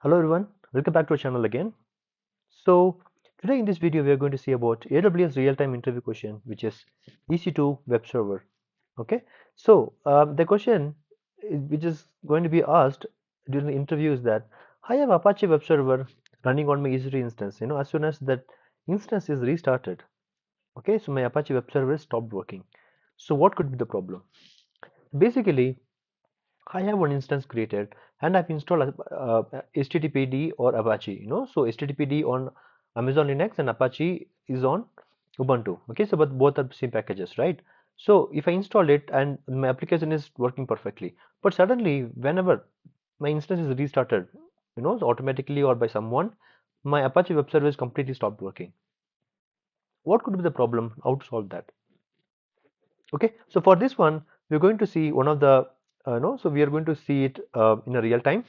Hello everyone, welcome back to our channel again. So today in this video we are going to see about AWS real-time interview question, which is EC2 web server. Okay, so the question which is going to be asked during the interview is that I have Apache web server running on my EC2 instance. As soon as that instance is restarted, okay, so my Apache web server stopped working. So what could be the problem? Basically, I have one instance created and I've installed HTTPD or Apache. So HTTPD on Amazon Linux and Apache is on Ubuntu. Okay, so but both are the same packages, right? So if I install it and my application is working perfectly, but suddenly whenever my instance is restarted, so automatically or by someone, my Apache web service completely stopped working. What could be the problem? How to solve that? Okay, so for this one, we're going to see one of the no, so we are going to see it in a real time.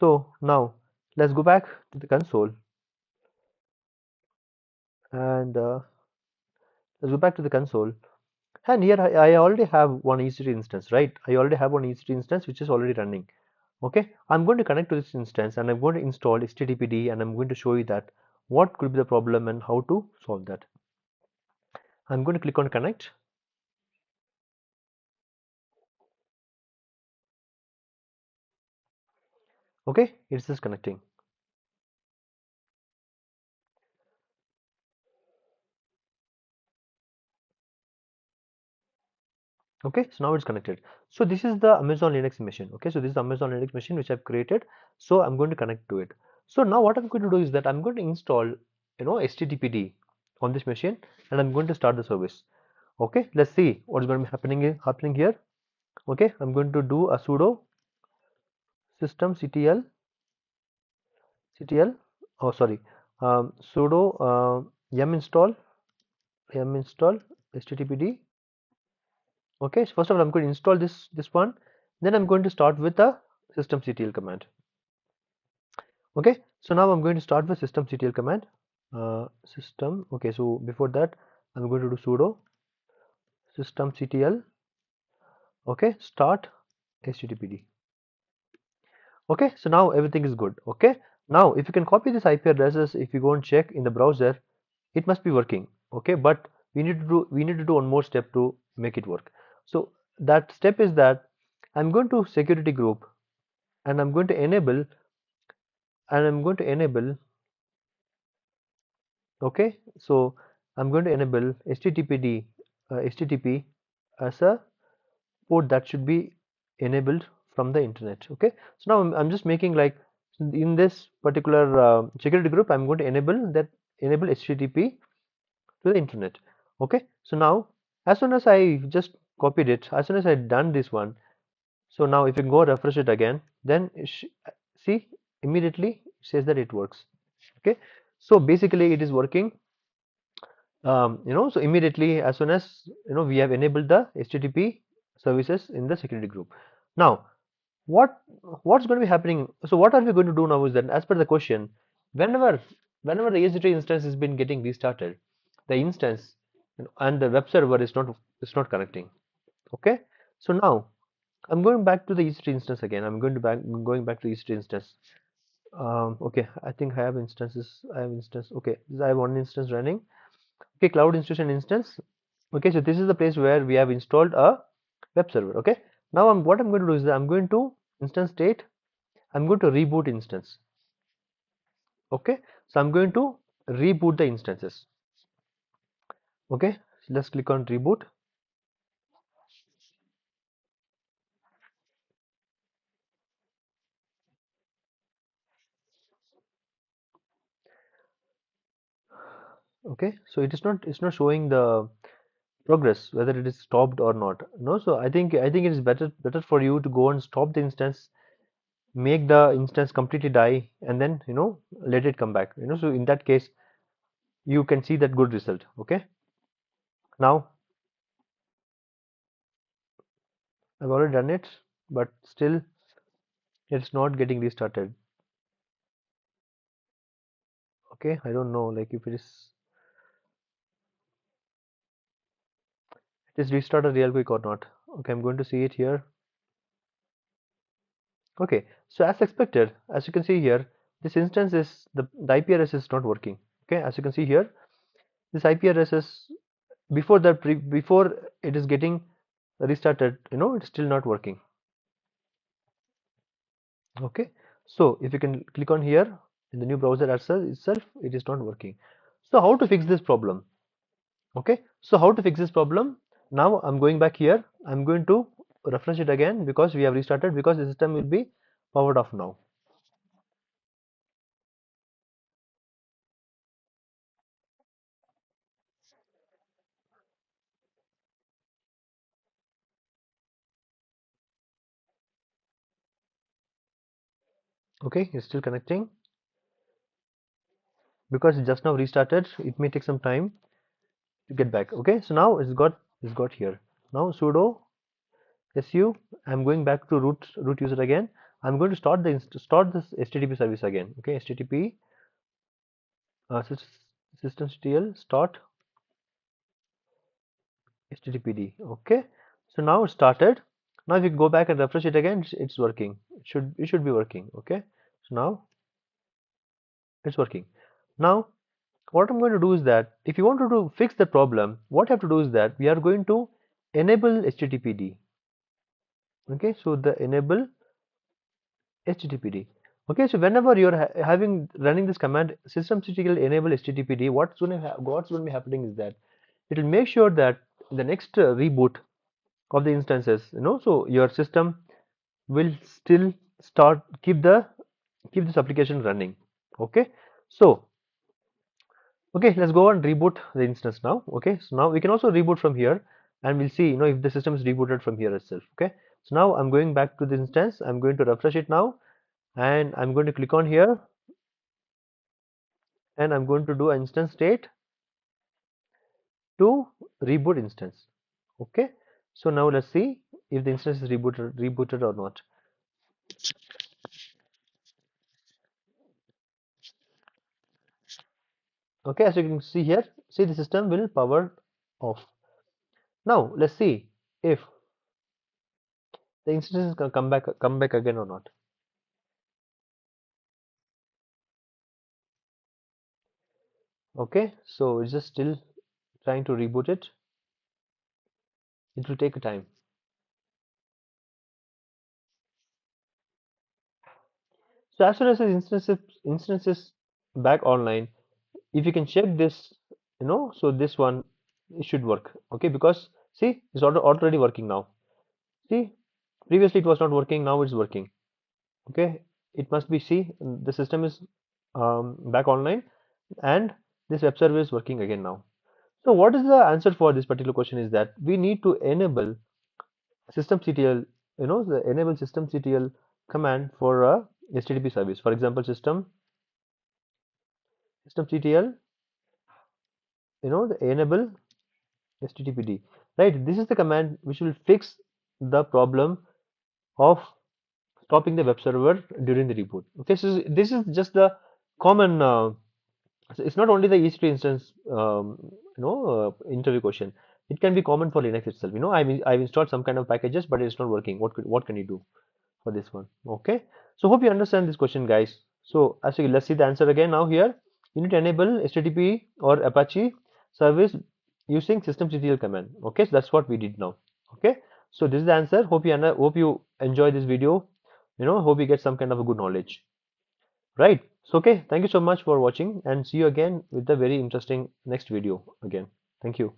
So now let's go back to the console and let's go back to the console. And here I already have one EC2 instance, right? I already have one EC2 instance which is already running. Okay, I'm going to connect to this instance and I'm going to install HTTPD and I'm going to show you that what could be the problem and how to solve that. I'm going to click on connect. Okay, it's just connecting. Okay, so now it's connected. So this is the Amazon Linux machine. Okay, so this is the Amazon Linux machine which I've created. So I'm going to connect to it. So now what I'm going to do is that I'm going to install HTTPD on this machine and I'm going to start the service. Okay, let's see what's going to be happening here. Okay, I'm going to do a sudo systemctl, oh sorry, sudo yum install httpd. Okay, so first of all I'm going to install this one, then I'm going to start with the systemctl command. Okay, so now I'm going to start with systemctl command. System, okay, so before that I'm going to do sudo systemctl, okay, start httpd. Okay, so now everything is good. Okay, now if you can copy this IP addresses, if you go and check in the browser, it must be working. Okay, but we need to do one more step to make it work. So that step is that I'm going to security group and I'm going to enable okay, so I'm going to enable httpd http as a port that should be enabled from the internet. Okay, so now I'm just making like in this particular security group I'm going to enable http to the internet. Okay, so now as soon as I just copied it, as soon as I done this one, so now if you go refresh it again, then see, immediately it says that it works. Okay, so basically it is working. So immediately as soon as we have enabled the HTTP services in the security group. Now what what's going to be happening? So what are we going to do now is that as per the question, whenever whenever the EC2 instance has been getting restarted, the instance and the web server is not connecting. Okay, so now I'm going back to the EC2 instance again. Going back to the EC2 instance. Okay, I think I have instances. I have instance. Okay, I have one instance running. Okay, cloud institution instance. Okay, so this is the place where we have installed a web server. Okay, now what I'm going to do is that I'm going to instance state. I'm going to reboot instance. Okay, so I'm going to reboot the instances. Okay, so let's click on reboot. Okay, so it's not showing the progress whether it is stopped or not. No, so I think it is better for you to go and stop the instance, make the instance completely die, and then let it come back. So in that case you can see that good result. Okay, now I've already done it, but still it's not getting restarted. Okay, I don't know, like if it is restarted real quick or not. Okay, I'm going to see it here. Okay, so as expected, as you can see here, this instance is the IP address is not working. Okay, as you can see here, this IP address is before it is getting restarted, it's still not working. Okay, so if you can click on here in the new browser itself, it is not working. So how to fix this problem? Okay, so how to fix this problem? Now I'm going back here. I'm going to refresh it again because we have restarted, because the system will be powered off now. Okay, it's still connecting because it just now restarted. It may take some time to get back. Okay, so now it's got here. Now sudo su. I'm going back to root user again. I'm going to start this HTTP service again. Okay, HTTP systemctl start HTTPD. Okay, so now it started. Now if you go back and refresh it again, it's working. It should be working. Okay, so now it's working. Now what I'm going to do is that if you want to fix the problem, what you have to do is that we are going to enable HTTPD. Okay, so the enable HTTPD. Okay, so whenever you're having running this command systemctl enable HTTPD, what's going to be happening is that it will make sure that in the next reboot of the instances, so your system will still keep this application running. Okay, so okay, let's go and reboot the instance now. Okay, so now we can also reboot from here, and we'll see, if the system is rebooted from here itself. Okay, so now I'm going back to the instance. I'm going to refresh it now, and I'm going to click on here, and I'm going to do instance state to reboot instance. Okay, so now let's see if the instance is rebooted or not. Okay, as you can see here, see the system will power off. Now let's see if the instance is gonna come back again or not. Okay, so it's just still trying to reboot it. It will take a time. So as soon as the instances back online, if you can check this, so this one, it should work. Okay, because see, it's already working now. See, previously it was not working, now it's working. Okay, it must be, see, the system is back online, and this web server is working again now. So what is the answer for this particular question is that we need to enable systemctl, the enable systemctl command for a HTTP service. For example, systemctl, the enable HTTPD. Right, this is the command which will fix the problem of stopping the web server during the reboot. Okay, so this is just the common. So it's not only the EC2 instance, interview question. It can be common for Linux itself. I've installed some kind of packages, but it's not working. What can you do for this one? Okay. So hope you understand this question, guys. So let's see the answer again now here. You need to enable HTTP or Apache service using systemctl command. Okay, so that's what we did now. Okay. So this is the answer. Hope you enjoy this video. Hope you get some kind of a good knowledge. Right. So, okay. Thank you so much for watching, and see you again with a very interesting next video again. Thank you.